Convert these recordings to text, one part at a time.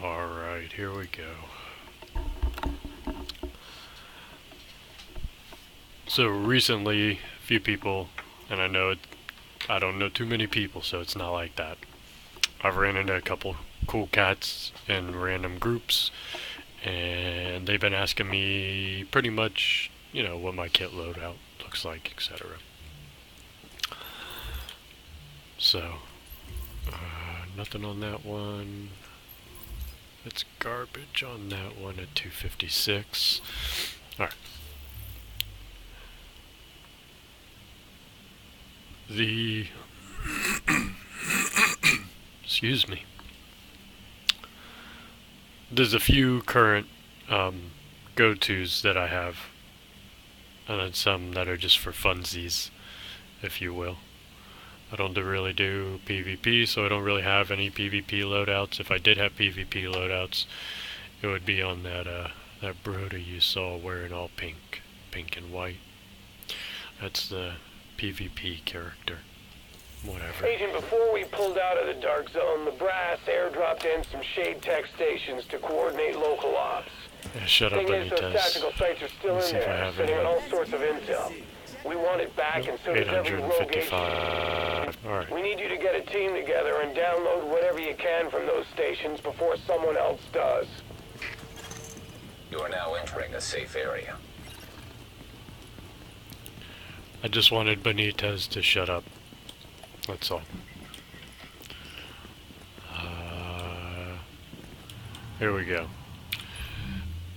Alright, here we go. So recently, a few people, and I don't know too many people, so it's not like that. I've ran into a couple cool cats in random groups, and they've been asking me pretty much, what my kit loadout looks like, etc. So, nothing on that one. It's garbage on that one at 256. Alright. The... excuse me. There's a few current go-tos that I have, and then some that are just for funsies, if you will. I don't really do PvP, so I don't really have any PvP loadouts. If I did have PvP loadouts, it would be on that Broda you saw wearing all pink and white. That's the PvP character. Whatever. Agent, before we pulled out of the dark zone, the brass airdropped in some shade tech stations to coordinate local ops. Yeah, shut up, Thing is, those Benitez. tactical sites are still in there, sitting on all sorts of intel. We want it back, and so does every rogue agent. 855. Alright. We need you to get a team together and download whatever you can from those stations before someone else does. You are now entering a safe area. I just wanted Benitez to shut up. That's all. Here we go.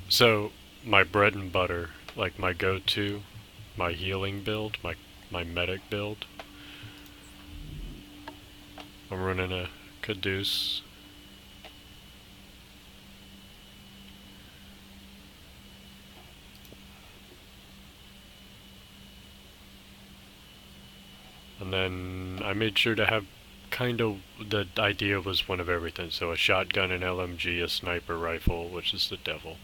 So, my bread and butter, like my go-to, my healing build, my medic build. I'm running a Caduce. And then I made sure to have kind of, the idea was one of everything. So a shotgun, an LMG, a sniper rifle, which is the devil.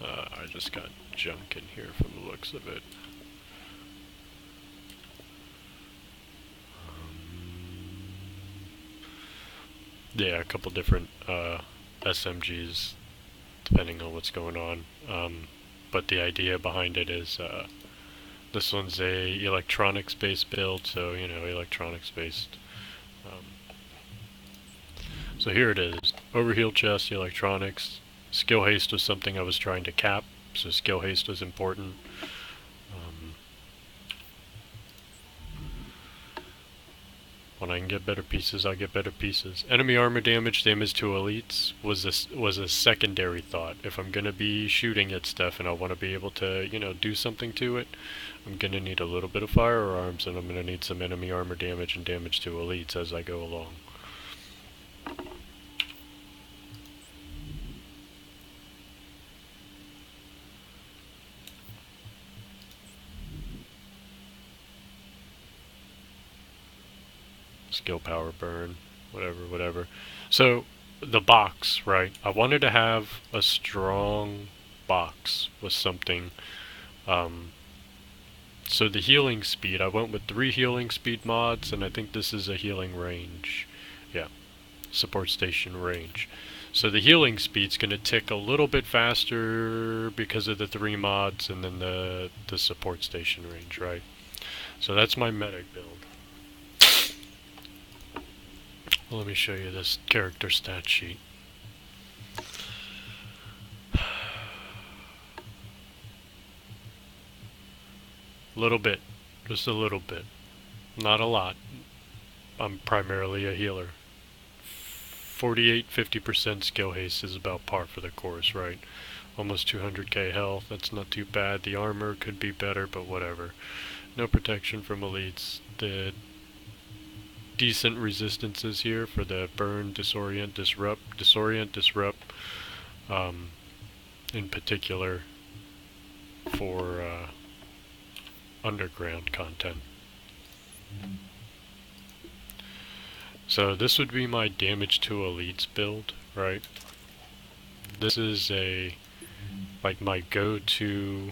I just got junk in here from the looks of it. Yeah, a couple different SMGs, depending on what's going on. But the idea behind it is, this one's a electronics-based build, so, electronics-based. So here it is. Overheal chest, electronics. Skill haste was something I was trying to cap, so skill haste was important. When I can get better pieces, I get better pieces. Enemy armor damage to elites was a secondary thought. If I'm gonna be shooting at stuff and I want to be able to, do something to it, I'm gonna need a little bit of firearms, and I'm gonna need some enemy armor damage and damage to elites as I go along. Skill power burn, whatever. So, the box, right? I wanted to have a strong box with something. So the healing speed, I went with 3 healing speed mods, and I think this is a healing range. Yeah, support station range. So the healing speed's going to tick a little bit faster because of the 3 mods, and then the support station range, right? So that's my medic build. Let me show you this character stat sheet. Little bit, just a little bit, not a lot. I'm primarily a healer. 50% skill haste is about par for the course, right? Almost 200k health, that's not too bad. The armor could be better, but whatever. No protection from elites. The decent resistances here for the burn, disorient, disrupt, in particular for underground content. So this would be my damage to elites build, right? This is like my go-to,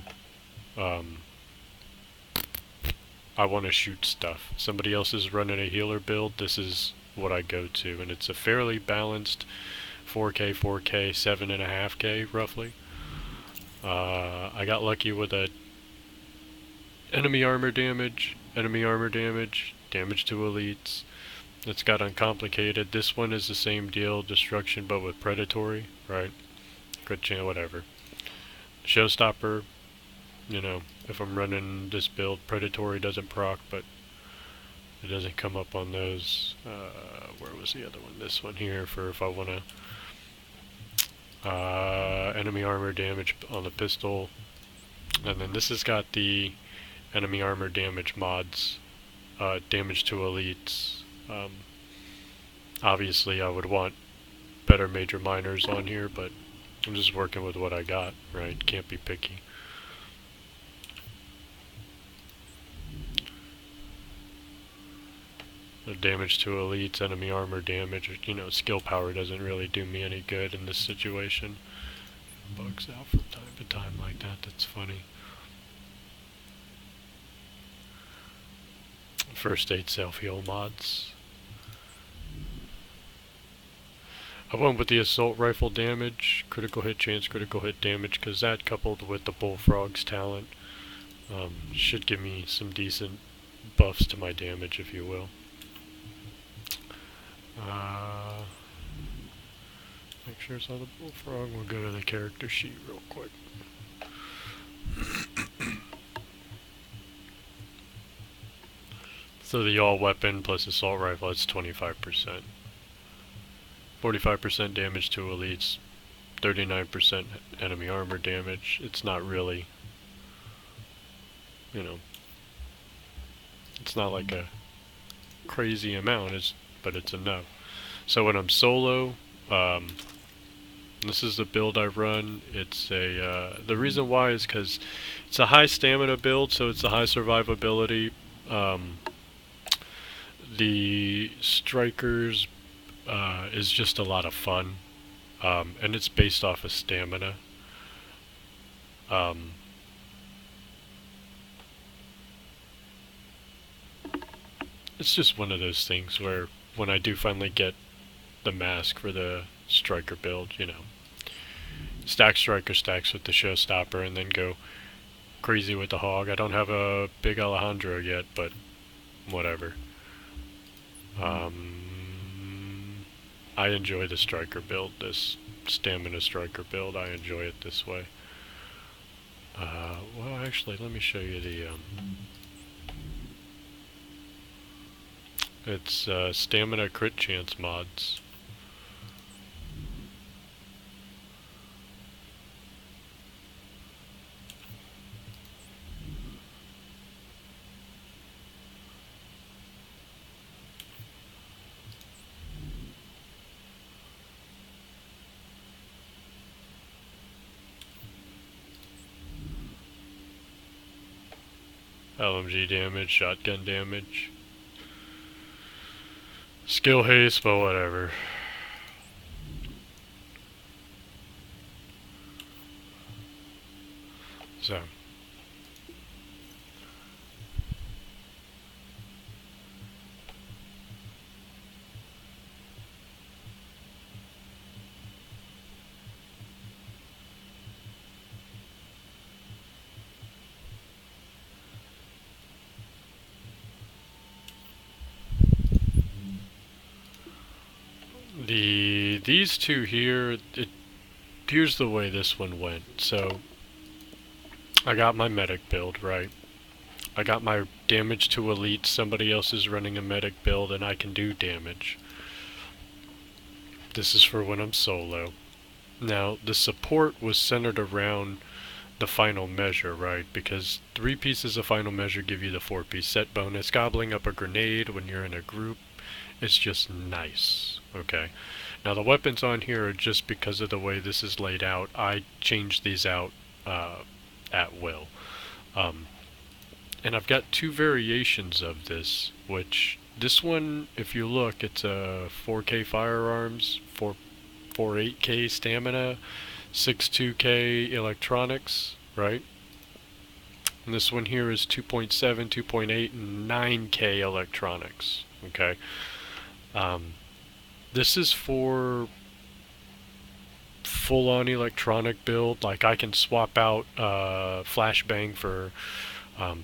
I want to shoot stuff. Somebody else is running a healer build, this is what I go to, and it's a fairly balanced 4K, 4K, 7.5K roughly. I got lucky with a enemy armor damage, damage to elites. It's got uncomplicated. This one is the same deal, destruction, but with predatory, right? Good chance, whatever. Showstopper, you know, if I'm running this build, predatory doesn't proc, but it doesn't come up on those. Where was the other one? This one here for if I want to enemy armor damage on the pistol. And then this has got the enemy armor damage mods, damage to elites. Obviously I would want better major minors on here, but I'm just working with what I got, right? Can't be picky. The damage to elites, enemy armor damage, you know, skill power doesn't really do me any good in this situation. Bugs out from time to time like that, that's funny. First aid self-heal mods. I went with the assault rifle damage, critical hit chance, critical hit damage, because that coupled with the bullfrog's talent should give me some decent buffs to my damage, if you will. Make sure it's on the bullfrog. We'll go to the character sheet real quick. So the all weapon plus assault rifle, it's 25%. 45% damage to elites, 39% enemy armor damage. It's not really, you know, it's not like a crazy amount, but it's enough. So when I'm solo, this is the build I run. It's a the reason why is because it's a high stamina build, so it's a high survivability. The strikers is just a lot of fun, and it's based off of stamina. It's just one of those things where when I do finally get the mask for the striker build, you know, stack striker stacks with the showstopper and then go crazy with the hog. I don't have a big Alejandro yet, but whatever. I enjoy the striker build, this stamina striker build. I enjoy it this way. Well, actually, let me show you the it's stamina crit chance mods. LMG damage, shotgun damage, skill haste, but whatever. So these two here, here's the way this one went. So I got my medic build, right? I got my damage to elite, somebody else is running a medic build and I can do damage. This is for when I'm solo. Now, the support was centered around the final measure, right? Because 3 pieces of final measure give you the 4-piece set bonus. Gobbling up a grenade when you're in a group, it's just nice, okay? Now the weapons on here are just because of the way this is laid out. I changed these out at will. And I've got 2 variations of this, which this one, if you look, it's a 4K firearms, 4.8K stamina, 6.2K electronics, right? And this one here is 2.7, 2.8, and 9K electronics, okay? This is for full-on electronic build, like I can swap out flashbang for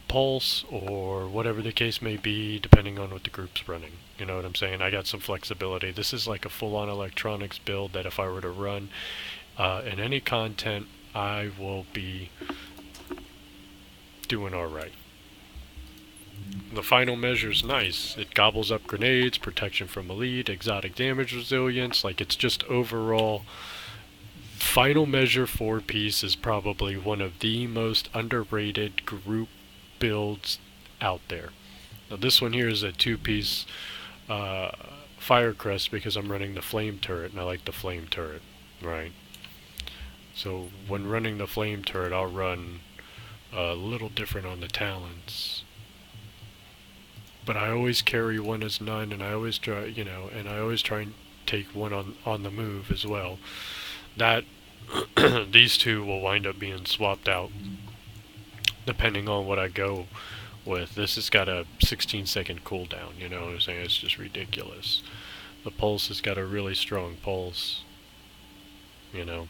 pulse or whatever the case may be, depending on what the group's running. You know what I'm saying? I got some flexibility. This is like a full-on electronics build that if I were to run in any content, I will be doing alright. The final measure's nice. It gobbles up grenades, protection from elite, exotic damage resilience. Like, it's just overall. Final measure 4-piece is probably one of the most underrated group builds out there. Now this one here is a 2-piece Firecrest because I'm running the flame turret and I like the flame turret, right? So when running the flame turret, I'll run a little different on the talons. But I always carry one as none, and I always try, you know, and I always try and take one on the move as well. That these two will wind up being swapped out depending on what I go with. This has got a 16-second cooldown, you know what I'm saying? It's just ridiculous. The pulse has got a really strong pulse, you know.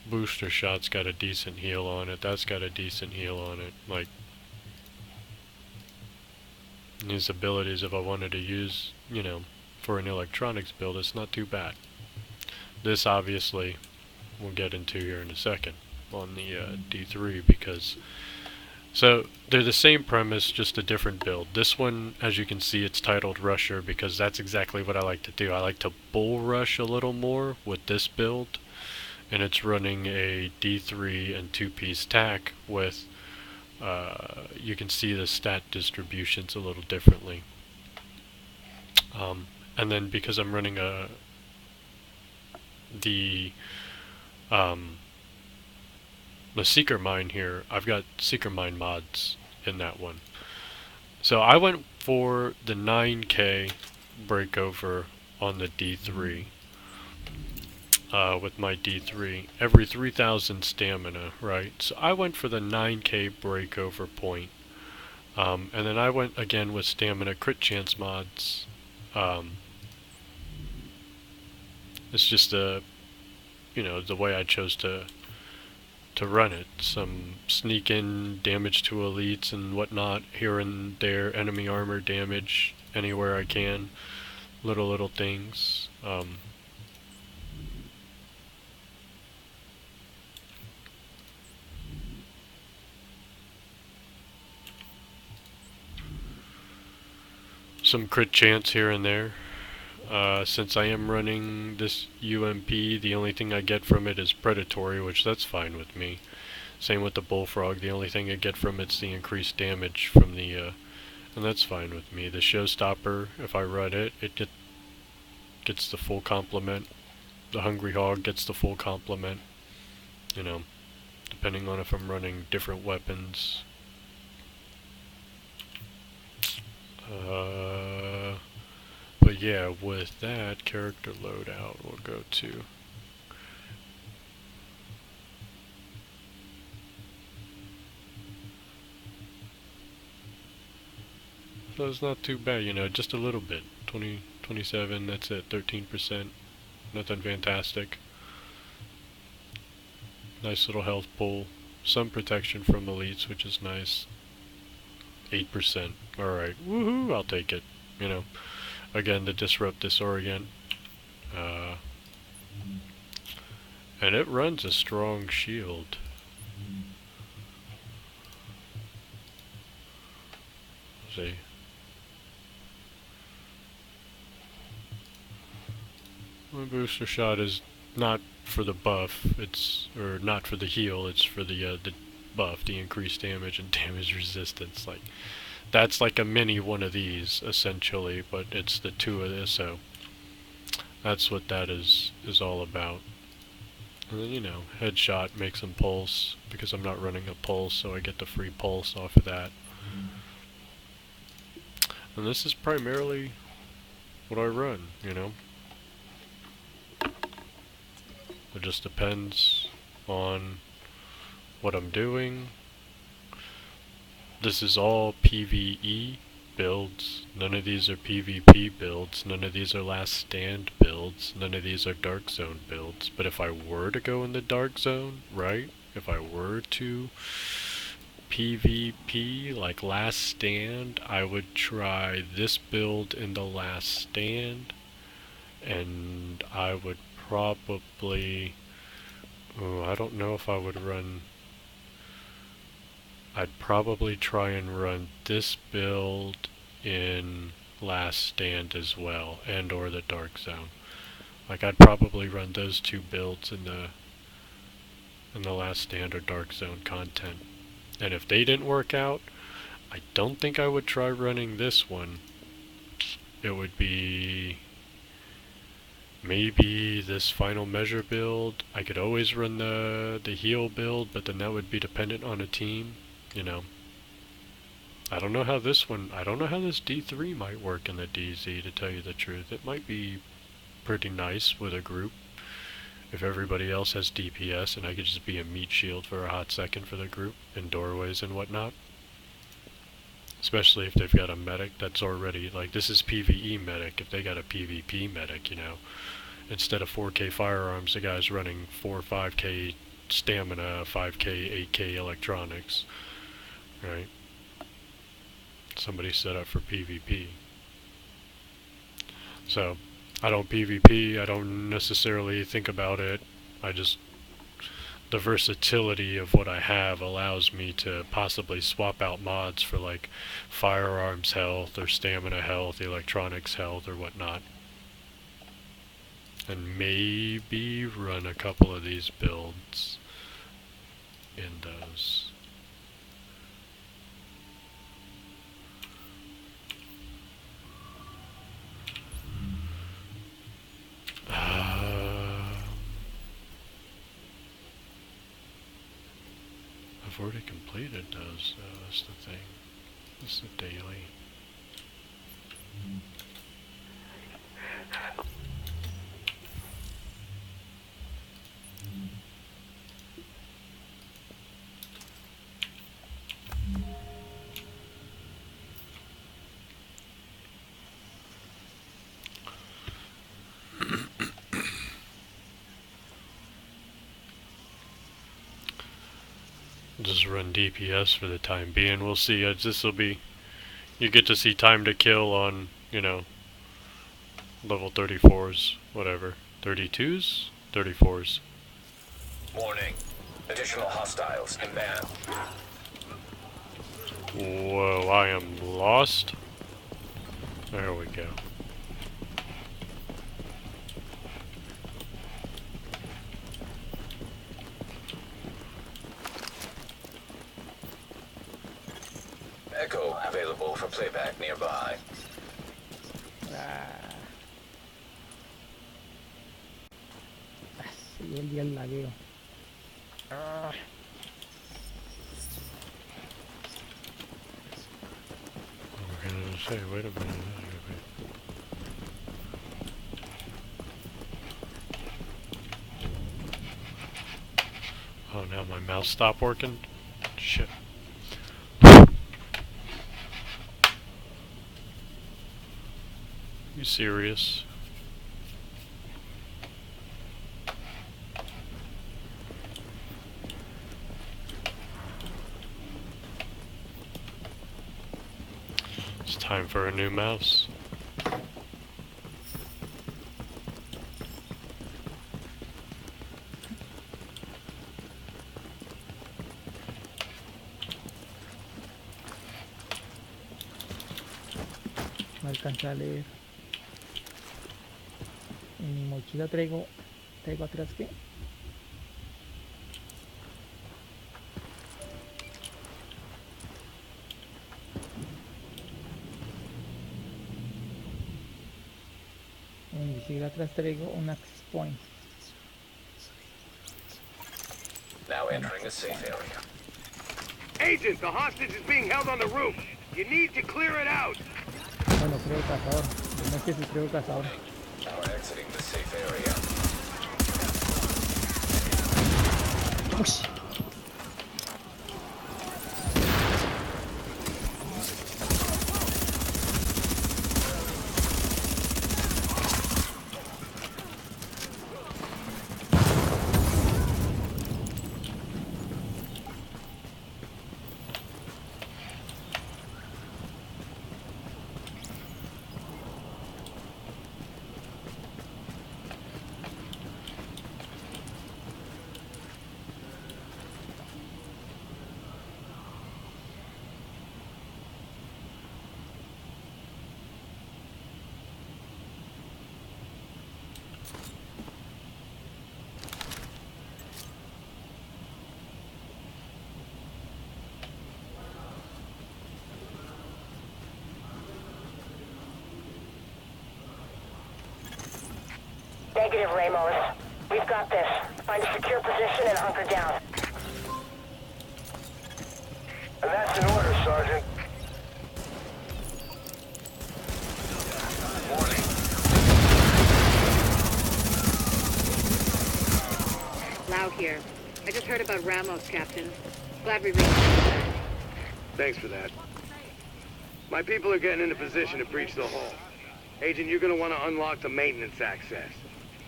Booster shot's got a decent heal on it. That's got a decent heal on it. Like, these abilities, if I wanted to use, you know, for an electronics build, it's not too bad. This obviously we'll get into here in a second on the D3 because so they're the same premise, just a different build. This one, as you can see, it's titled Rusher because that's exactly what I like to do. I like to bull rush a little more with this build, and it's running a D3 and 2-piece tack with you can see the stat distributions a little differently. And then because I'm running the Seeker Mine here, I've got Seeker Mine mods in that one. So I went for the 9K breakover on the D3 with my D3. Every 3,000 stamina, right? So I went for the 9K breakover point. And then I went again with stamina crit chance mods. It's just the way I chose to run it. Some sneak in damage to elites and whatnot here and there, enemy armor damage anywhere I can, little things. Some crit chance here and there. Since I am running this UMP, the only thing I get from it is predatory, which that's fine with me. Same with the bullfrog, the only thing I get from it's the increased damage from the, and that's fine with me. The showstopper, if I run it, gets the full complement. The hungry hog gets the full complement, you know, depending on if I'm running different weapons. But yeah, with that character loadout, we'll go to so it's not too bad, you know, just a little bit. 20, 27, that's it, 13%. Nothing fantastic. Nice little health pool. Some protection from elites, which is nice. 8%. Alright, woohoo, I'll take it, you know. Again, to disrupt disorient. And it runs a strong shield. Let's see. My booster shot is not for the buff, or not for the heal, it's for the buff, the increased damage and damage resistance. Like, that's like a mini one of these, essentially, but it's the 2 of this, so that's what that is all about. And then, you know, headshot makes them pulse, because I'm not running a pulse, so I get the free pulse off of that. And this is primarily what I run, you know. It just depends on what I'm doing. This is all PvE, builds. None of these are PvP builds. None of these are Last Stand builds. None of these are Dark Zone builds. But if I were to go in the Dark Zone, right? If I were to PvP, like Last Stand, I would try this build in the Last Stand. And I would probably... Oh, I don't know if I would run... I'd probably try and run this build in Last Stand as well, and or the Dark Zone. Like, I'd probably run those two builds in the Last Stand or Dark Zone content. And if they didn't work out, I don't think I would try running this one. It would be maybe this Final Measure build. I could always run the heal build, but then that would be dependent on a team, you know. I don't know how this D3 might work in the DZ, to tell you the truth. It might be pretty nice with a group. If everybody else has DPS and I could just be a meat shield for a hot second for the group in doorways and whatnot. Especially if they've got a medic that's already, like, this is PvE medic. If they got a PvP medic, you know, instead of 4k firearms, the guy's running 4 or 5k stamina, 5k, 8k electronics, right? Somebody set up for PvP. So, I don't PvP, I don't necessarily think about it. The versatility of what I have allows me to possibly swap out mods for, like, firearms health or stamina health, electronics health or whatnot. And maybe run a couple of these builds in those. I've already completed those, that's the thing. This is the daily. Just run DPS for the time being. We'll see. This will be... You get to see time to kill on, you know, level 34s, whatever. 32s? 34s. Warning. Additional hostiles inbound. Whoa, I am lost. There we go. Echo available for playback nearby. Sí, el día del lagueo. What was I gonna say? Wait a minute. Oh, now my mouse stopped working? Shit. You serious? It's time for a new mouse. No alcanza a leer. En mi mochila traigo atrás que en mi mochila atrás traigo un access point. Now entering a safe area. Agent, the hostage is being held on the roof. You need to clear it out. Bueno, creo cazador. No sé si creo cazador. Now exiting the safe area. Uy. Negative, Ramos. We've got this. Find a secure position and hunker down. And that's an order, Sergeant. Warning. Lau here. I just heard about Ramos, Captain. Glad we reached him. Thanks for that. My people are getting into position to breach the hull. Agent, you're gonna want to unlock the maintenance access.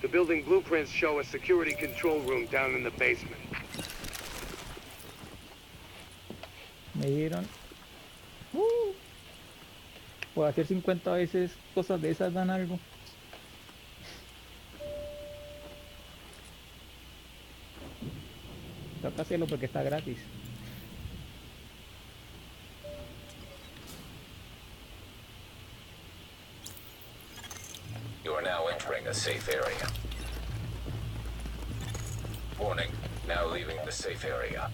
The building blueprints show a security control room down in the basement. Me dieron. Por hacer 50 veces cosas de esas dan algo. Toca hacerlo porque está gratis. You are now entering a safe area. Warning. Now leaving the safe area.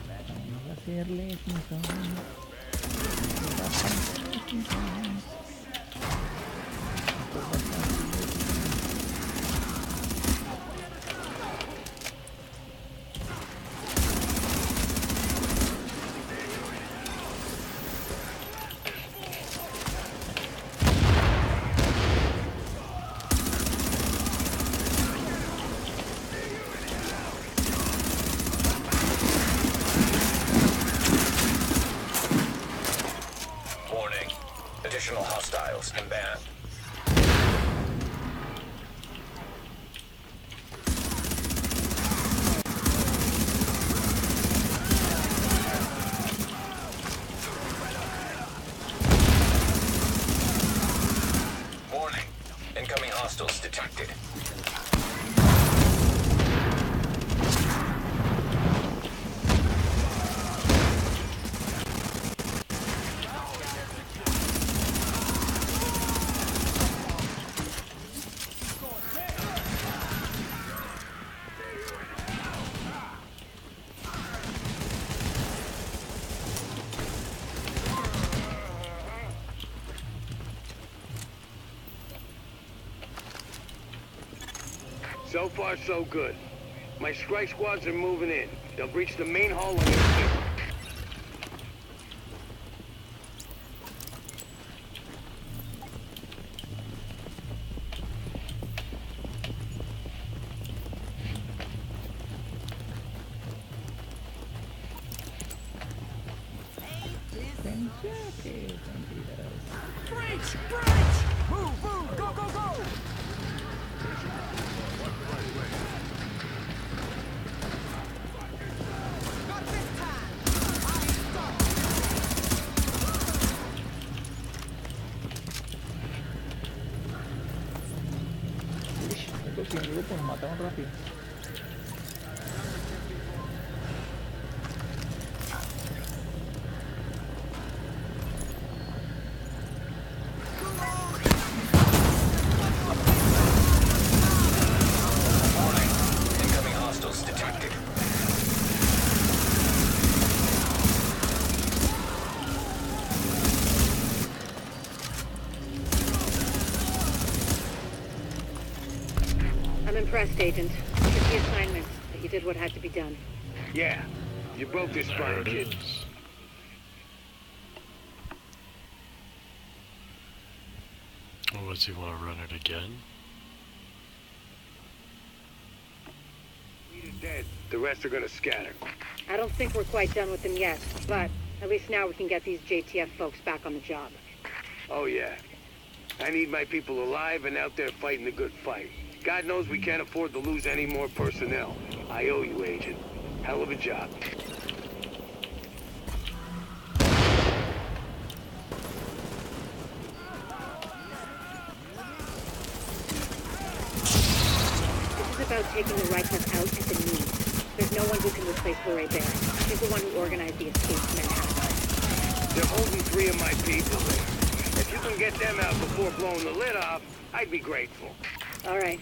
Vamos a hacerle Warning. Additional hostiles inbound. Warning. Incoming hostiles detected. So far, so good. My strike squads are moving in. They'll breach the main hull on their feet. Estos 100 grupos nos mataron rápido. Incoming hostiles detected. I'm impressed, Agent. Tricky assignment, but you did what had to be done. Yeah, you broke this There spine, it kid. is. Oh, does he want to run it again? Leader's dead. The rest are gonna scatter. I don't think we're quite done with them yet, but at least now we can get these JTF folks back on the job. Oh yeah. I need my people alive and out there fighting the good fight. God knows we can't afford to lose any more personnel. I owe you, Agent. Hell of a job. This is about taking the Rikers out at the knees. There's no one who can replace Luray Bear. He's the one who organized the escape to Manhattan. They're holding 3 of my people there. If you can get them out before blowing the lid off, I'd be grateful. All right.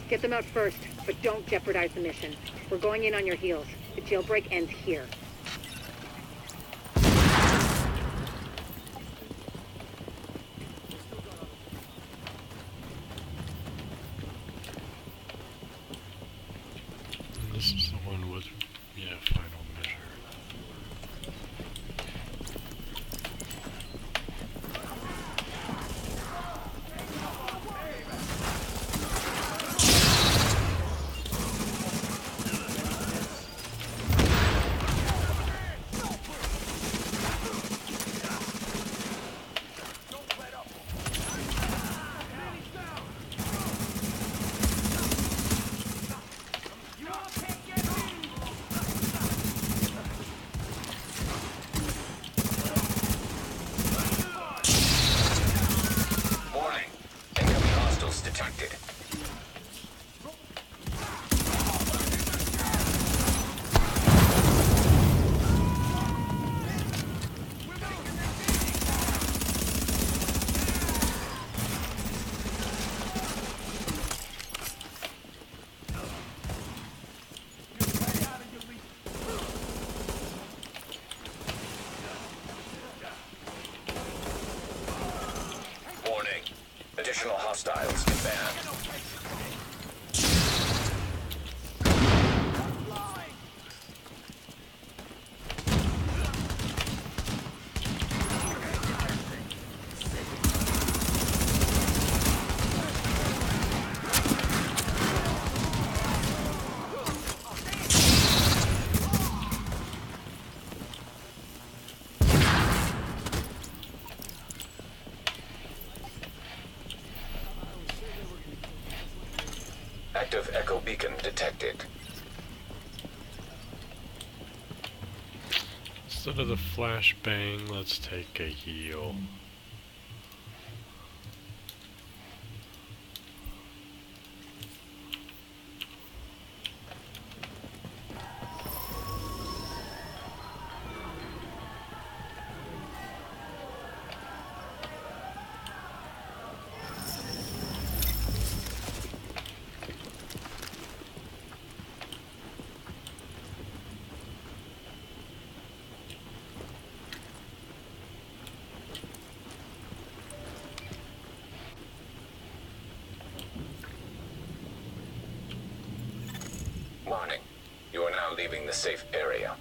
Get them out first, but don't jeopardize the mission. We're going in on your heels. The jailbreak ends here. hostiles inbound. Active echo beacon detected. Instead of the flashbang, let's take a heal. Warning. You are now leaving the safe area.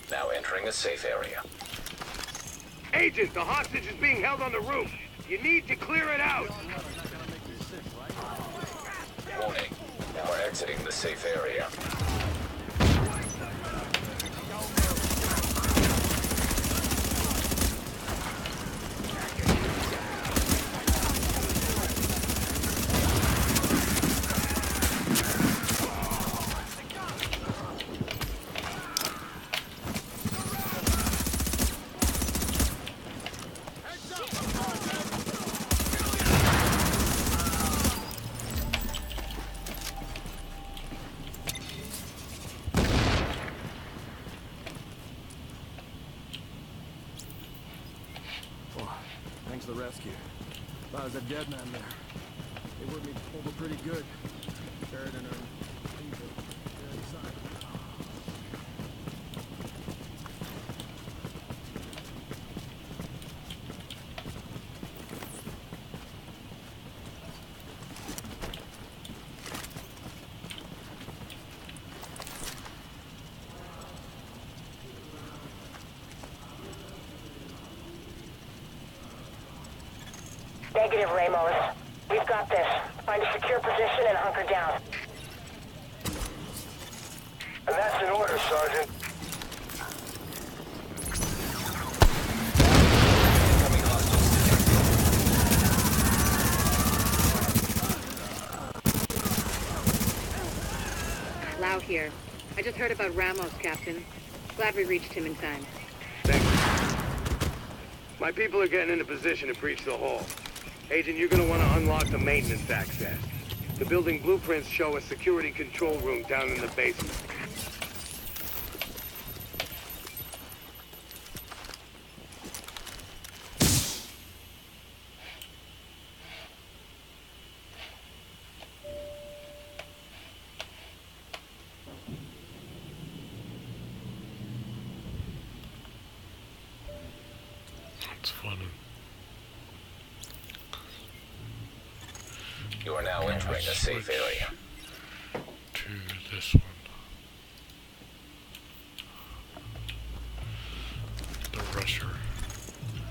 Now entering a safe area. Agent, the hostage is being held on the roof. You need to clear it out. Warning. You are exiting the safe area. Thanks for the rescue. Thought I was a dead man there. They whipped me over pretty good. Buried in her people. They're inside. Negative, Ramos. We've got this. Find a secure position and hunker down. And that's an order, Sergeant. Incoming hostiles detected. Lau here. I just heard about Ramos, Captain. Glad we reached him in time. Thank you. My people are getting into position to breach the hall. Agent, you're gonna want to unlock the maintenance access. The building blueprints show a security control room down in the basement. That's funny. You are now entering a safe area. To this one. The rusher.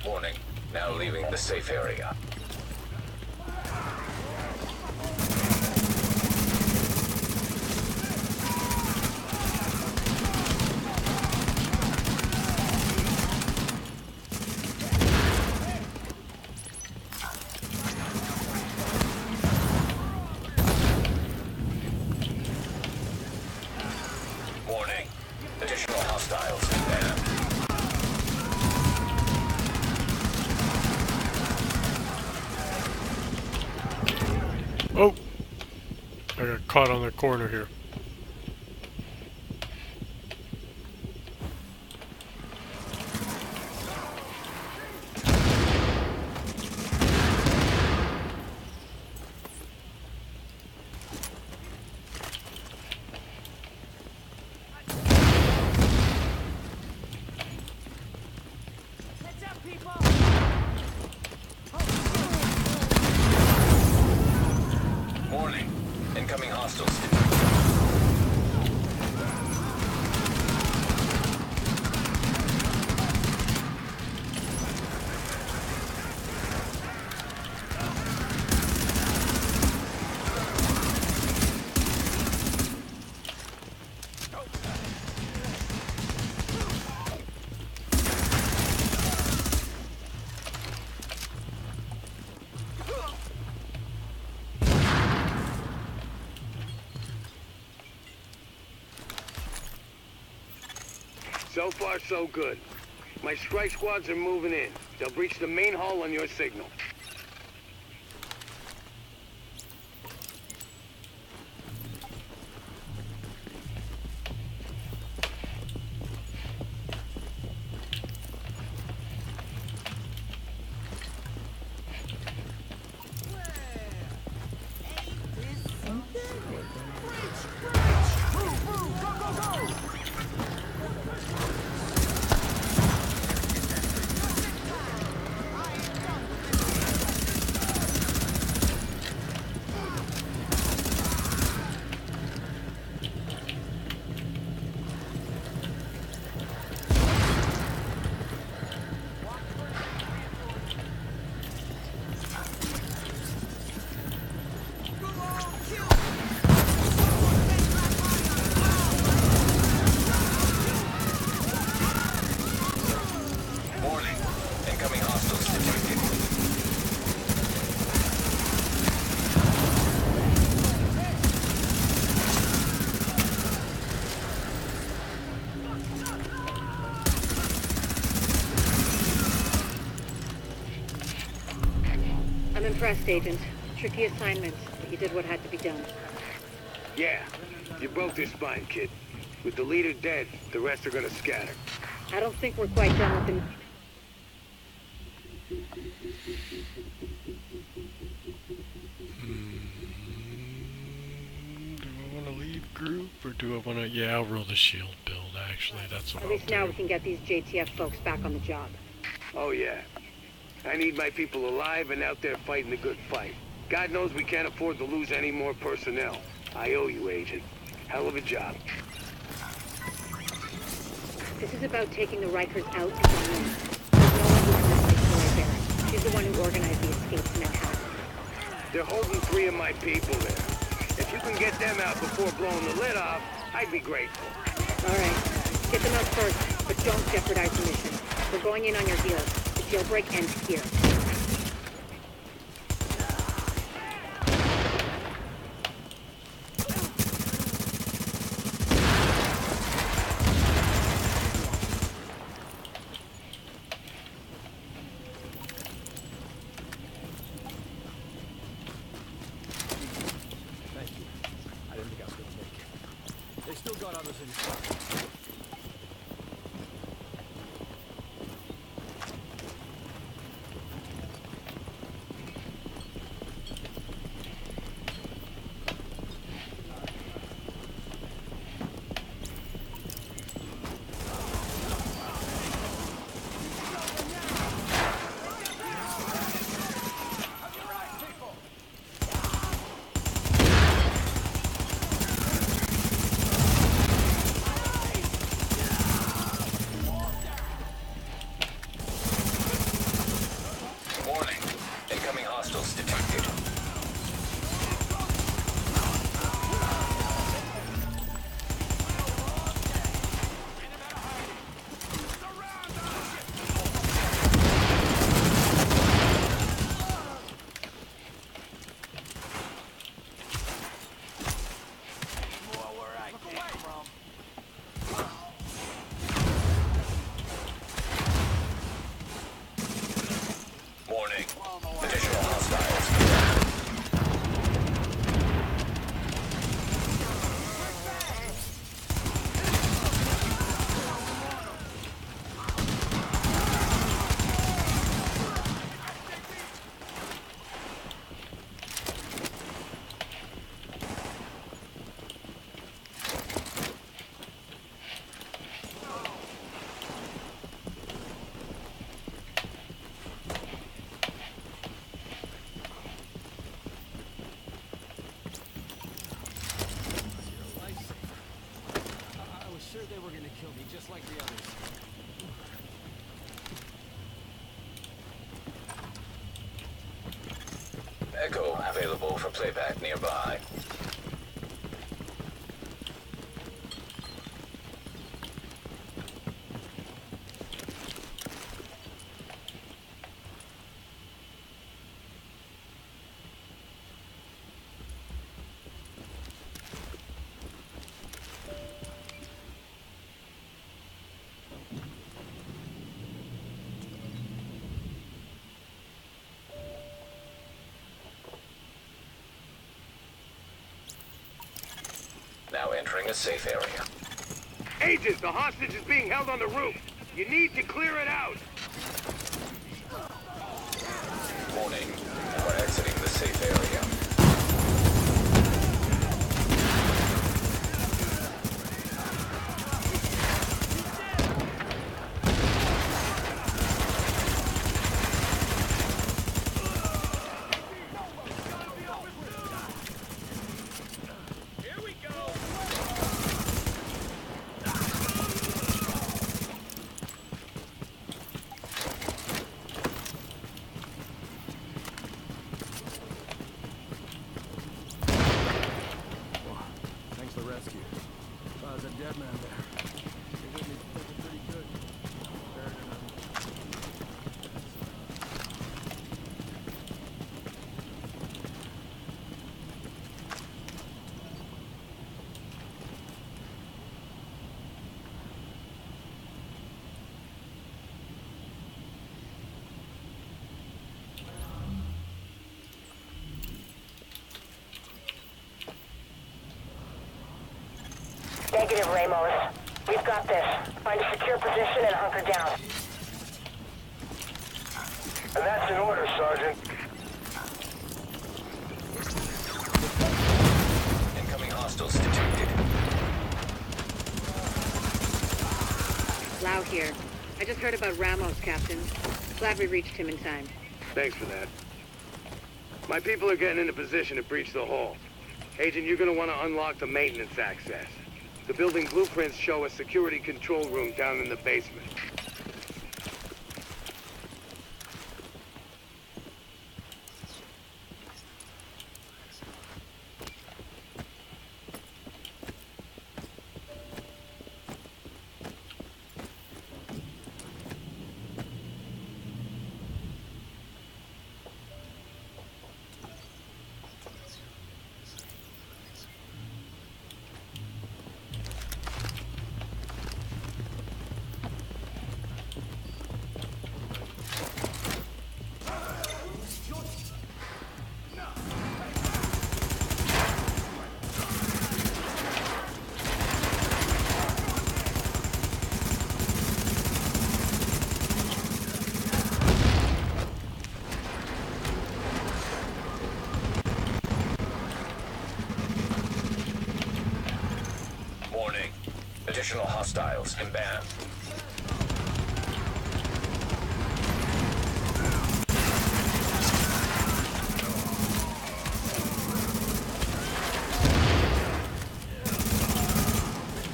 Warning. Now leaving the safe area. Warning. Additional hostiles inbound. Oh! I got caught on the corner here. So far, so good. My strike squads are moving in. They'll breach the main hull on your signal. Warning. Incoming hostiles detected. I'm impressed, Agent. Tricky assignment, but you did what had to be done. Yeah, you broke their spine, kid. With the leader dead, the rest are gonna scatter. I don't think we're quite done with the... Do I want to leave group or do I want to? Yeah, I'll roll the shield build. Actually, that's what At I'll least now do. we can get these JTF folks back on the job. Oh, yeah. I need my people alive and out there fighting the good fight. God knows we can't afford to lose any more personnel. I owe you, Agent. Hell of a job. This is about taking the Rikers out at the moon. There's no one who can replace Lori Barrett. She's the one who organized the escape to Manhattan. They're holding 3 of my people there. If you can get them out before blowing the lid off, I'd be grateful. All right. Get them out first, but don't jeopardize the mission. We're going in on your heels. The jailbreak ends here. Thank you. I didn't think I was gonna make it. They still got others in. Warning. Incoming hostiles detected. Warning. Additional hostiles. I was sure they were gonna kill me just like the others. Echo available for playback nearby. entering a safe area. Agent, the hostage is being held on the roof. You need to clear it out. Warning, you are exiting the safe area. Thanks for the rescue. If I was a dead man there, it would be pretty good. Buried in a... Negative, Ramos. We've got this. Find a secure position and hunker down. And that's an order, Sergeant. Incoming hostiles detected. Lau here. I just heard about Ramos, Captain. Glad we reached him in time. Thanks for that. My people are getting into position to breach the hall. Agent, you're gonna want to unlock the maintenance access. The building blueprints show a security control room down in the basement. Warning, additional hostiles inbound.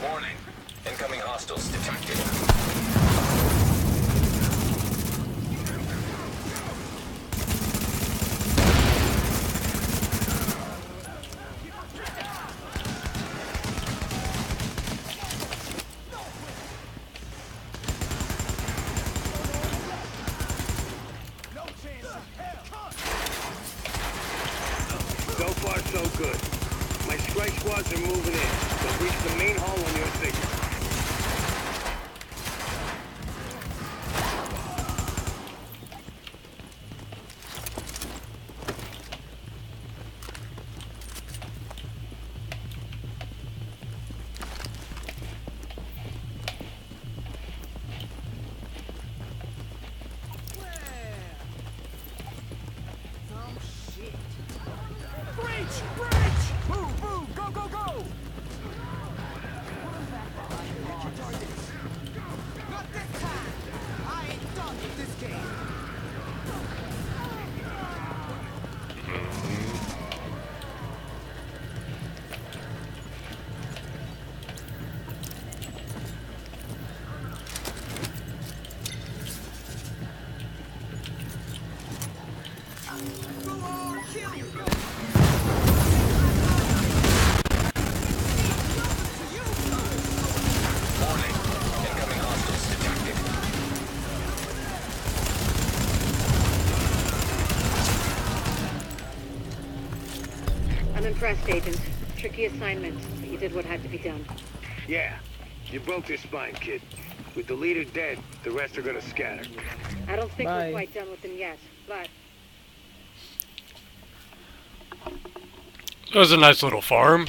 Warning, incoming hostiles detected. So far, so good. My strike squads are moving in. They'll reach the main hall on your signal. Move, move, go, go, go! Not this time! I ain't done with this game! Go on, kill you! Warning, incoming hostiles detected. I'm impressed, Agent. Tricky assignment, but you did what had to be done. Yeah, you broke your spine, kid. With the leader dead, the rest are gonna scatter. I don't think Bye. we're quite done with them yet, but It was a nice little farm.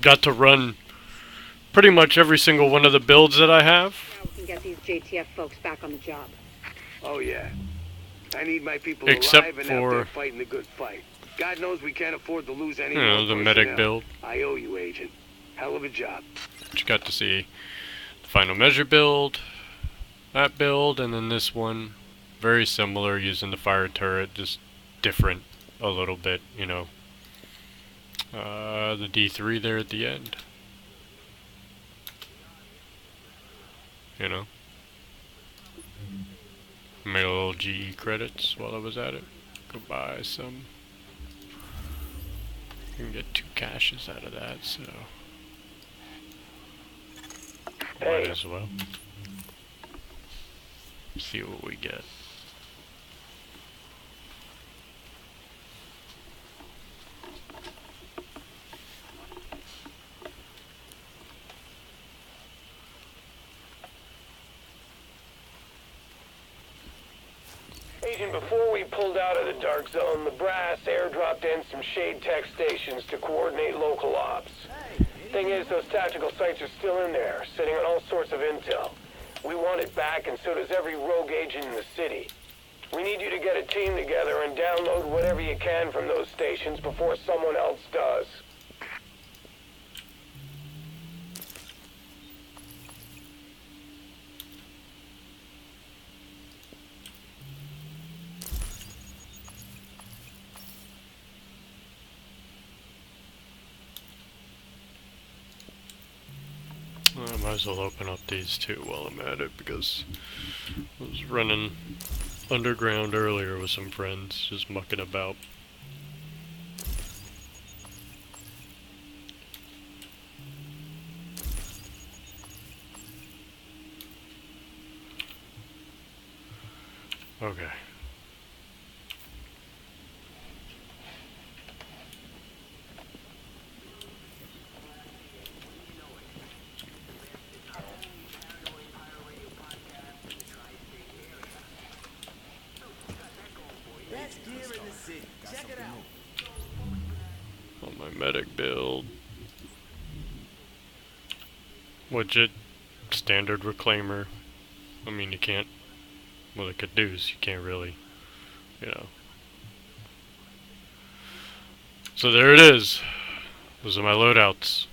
Got to run pretty much every single one of the builds that I have. Now we can get these JTF folks back on the job. Oh yeah. I need my people Except alive and out there for, fighting the good fight. God knows we can't afford to lose any you more know, the medic personnel. build. I owe you, Agent. Hell of a job. But you got to see the final measure build, that build, and then this one. Very similar, using the fire turret, just different a little bit, you know. The D3 there at the end. You know. Made a little GE credits while I was at it. Go buy some. You can get 2 caches out of that, so might as well. See what we get. Agent, before we pulled out of the dark zone, the brass airdropped in some shade tech stations to coordinate local ops. Thing is, those tactical sites are still in there, sitting on all sorts of intel. We want it back, and so does every rogue agent in the city. We need you to get a team together and download whatever you can from those stations before someone else does. I might as well open up these two while I'm at it, because I was running underground earlier with some friends, just mucking about. Okay. That's gear in the city. Check it out. On my medic build. Widget, standard reclaimer. I mean, you can't, well, it could do is you can't really, you know. So there it is. Those are my loadouts.